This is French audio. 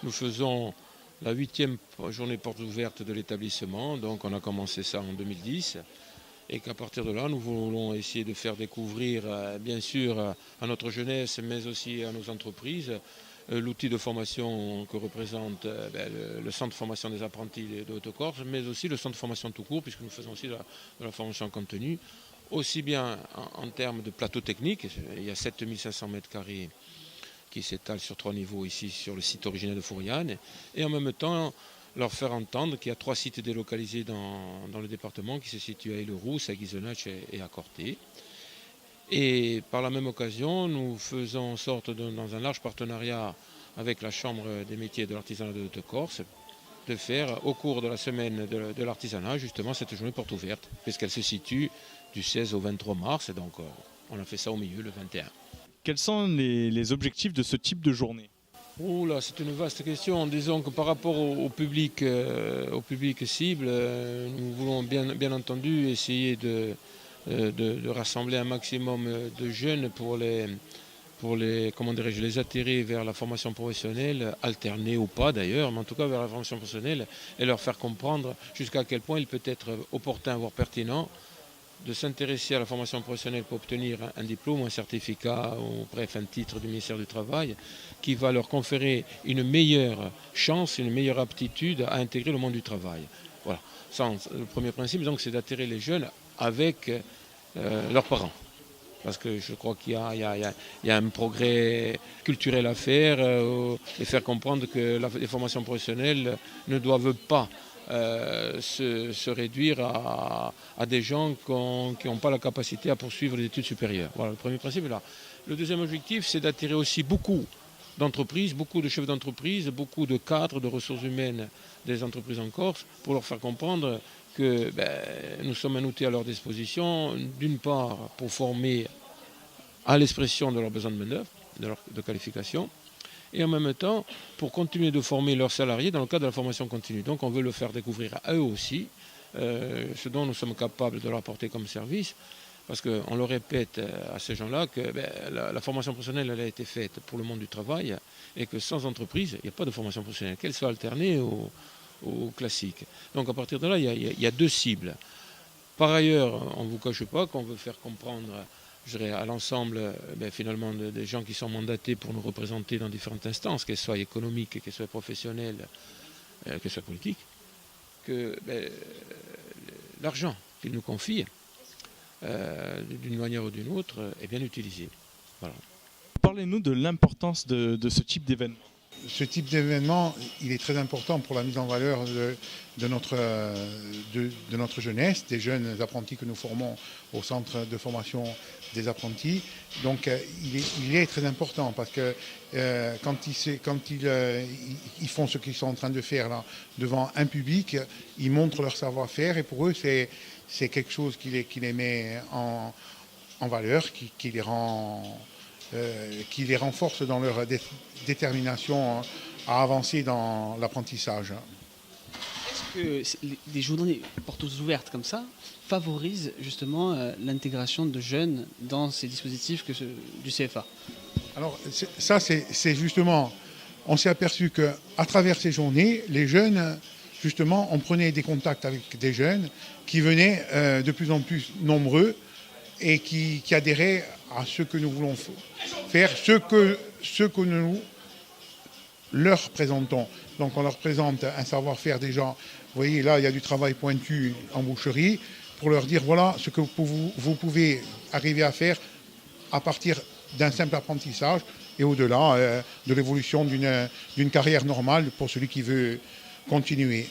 nous faisons la 8e journée portes ouvertes de l'établissement. Donc on a commencé ça en 2010. Et qu'à partir de là, nous voulons essayer de faire découvrir, bien sûr, à notre jeunesse, mais aussi à nos entreprises, l'outil de formation que représente le centre de formation des apprentis de Haute-Corse, mais aussi le centre de formation tout court, puisque nous faisons aussi de la formation en continu, aussi bien en termes de plateau technique. Il y a 7500 mètres carrés qui s'étalent sur 3 niveaux ici sur le site originel de Fouriane, et en même temps leur faire entendre qu'il y a 3 sites délocalisés dans le département qui se situent à Île-Rousse, à Guizenach et à Corté. Et par la même occasion, nous faisons en sorte, dans un large partenariat avec la Chambre des métiers de l'artisanat de Haute-Corse, de faire au cours de la semaine de l'artisanat justement cette journée porte ouverte, puisqu'elle se situe du 16 au 23 mars, et donc on a fait ça au milieu le 21. Quels sont les objectifs de ce type de journée ? Oula, c'est une vaste question. Disons que par rapport au public cible, nous voulons bien entendu essayer de rassembler un maximum de jeunes pour les attirer vers la formation professionnelle, alternée ou pas d'ailleurs, mais en tout cas vers la formation professionnelle, et leur faire comprendre jusqu'à quel point il peut être opportun, voire pertinent, de s'intéresser à la formation professionnelle pour obtenir un diplôme, un certificat, ou bref un titre du ministère du Travail, qui va leur conférer une meilleure chance, une meilleure aptitude à intégrer le monde du travail. Voilà. Le premier principe, donc, c'est d'attirer les jeunes avec leurs parents. Parce que je crois qu'il y a un progrès culturel à faire et faire comprendre que les formations professionnelles ne doivent pas se réduire à des gens qui n'ont pas la capacité à poursuivre les études supérieures. Voilà, le premier principe est là. Le deuxième objectif, c'est d'attirer aussi beaucoup d'entreprises, beaucoup de chefs d'entreprise, beaucoup de cadres, de ressources humaines des entreprises en Corse, pour leur faire comprendre que nous sommes un outil à leur disposition, d'une part pour former à l'expression de leurs besoins de main-d'œuvre, de qualification, et en même temps pour continuer de former leurs salariés dans le cadre de la formation continue. Donc on veut le faire découvrir à eux aussi, ce dont nous sommes capables de leur apporter comme service, parce qu'on le répète à ces gens-là que la formation professionnelle elle a été faite pour le monde du travail, et que sans entreprise, il n'y a pas de formation professionnelle, qu'elle soit alternée ou classique. Donc à partir de là, il y a 2 cibles. Par ailleurs, on ne vous cache pas qu'on veut faire comprendre, je dirais, à l'ensemble finalement des gens qui sont mandatés pour nous représenter dans différentes instances, qu'elles soient économiques, qu'elles soient professionnelles, qu'elles soient politiques, que l'argent qu'ils nous confient, d'une manière ou d'une autre, est bien utilisé. Voilà. Parlez-nous de l'importance de ce type d'événement. Ce type d'événement, il est très important pour la mise en valeur de notre jeunesse, des jeunes apprentis que nous formons au centre de formation des apprentis. Donc il est très important parce que quand ils font ce qu'ils sont en train de faire là, devant un public, ils montrent leur savoir-faire, et pour eux c'est quelque chose qui les met en valeur, qui les renforce dans leur détermination à avancer dans l'apprentissage. Est-ce que des journées portes ouvertes comme ça favorisent justement l'intégration de jeunes dans ces dispositifs du CFA ? Alors ça, c'est justement, on s'est aperçu qu'à travers ces journées, les jeunes, justement, on prenait des contacts avec des jeunes qui venaient de plus en plus nombreux et qui adhéraient à ce que nous voulons faire, ce que nous leur présentons. Donc on leur présente un savoir-faire déjà. Vous voyez, là, il y a du travail pointu en boucherie, pour leur dire, voilà ce que vous pouvez arriver à faire à partir d'un simple apprentissage et au-delà de l'évolution d'une carrière normale pour celui qui veut continuer.